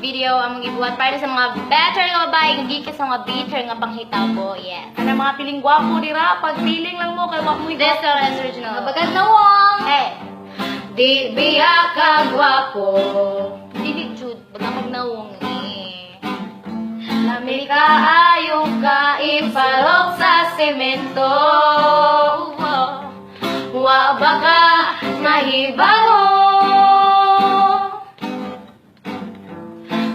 video among ibuhat para sa mga better nga babae nga gikas sa mga bitter nga panghitabo. Yes. Ano mga piling gwapo dira, pag feeling lang mo kay wa mo This one is original. Bagag na wong. Hey. Di biya ka gwapo. Dili jud baga magnawong eh. Lami ka ayong ka ipalok sa semento. Wa baka mahibalo.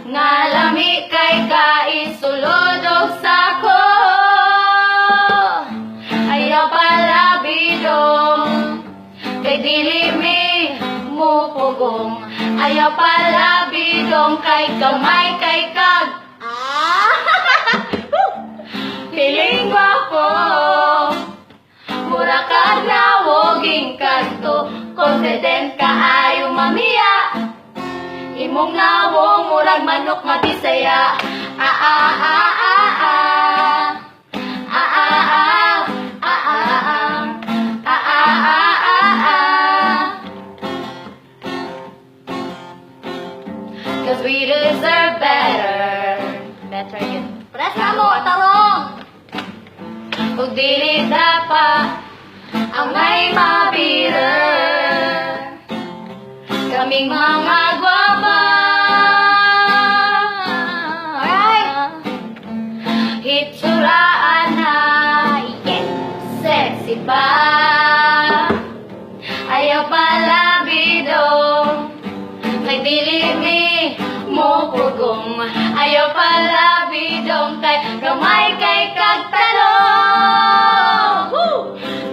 Nga lami kay ka isulod sako. Ayaw pala bidong kay dili mi mupugong. Ayaw pala bidong kay kamay kay kag. Piling gwapo. Mura ka na woging kanto. Confident ka ayaw mamiya. Imong nawong murag manok nga bisaya. Cause we deserve better. Better yun. Press na mo, tarong! Kung dili dapat ang may mabirer. Kaming mga gwapa. Hitsuraan na, yes, sexy pa. Ayaw pala bidong kay dili mi mupugong. Ayaw pala bidong kay gamay kay kagtanong.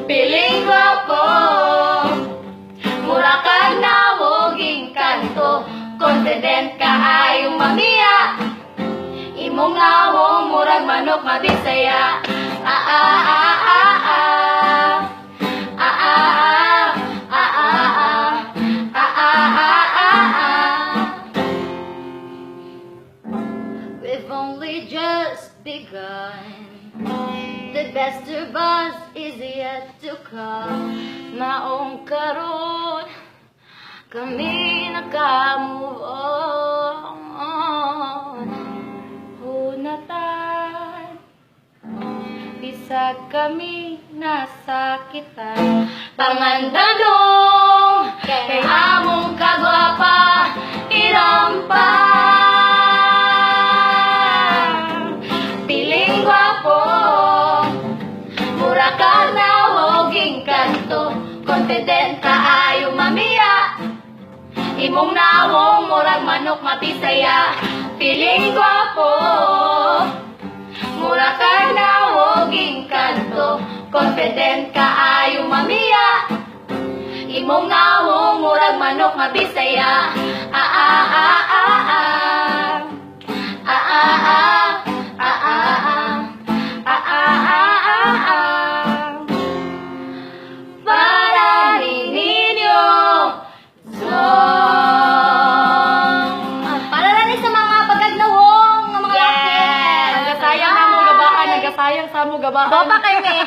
Piling gwapo. Mura ka na woging kanto. Confident ka ayong mamiya. Imong nawong murag manok mabisaya. We've only just begun. The best of us is yet to come. Maong karon kami naka-move on. Hunatan bisag kami nasakitan. Pangandadong kay among kagwapa irampa. Piling gwapo. Mura ka na woging kanto. Confident ka ayaw mamiya. Imong nawong murag manok mabisaya. Piling gwapo. Mura ka na woging kanto. Confident ka ayaw mamiya. Imong nawong murag manok mabisaya. Para ninyo Para lang sa mga pagagnawong nga mga Nagasayang sa mo gabaan, nagasayang sa mo gabaan. Boba kayo eh.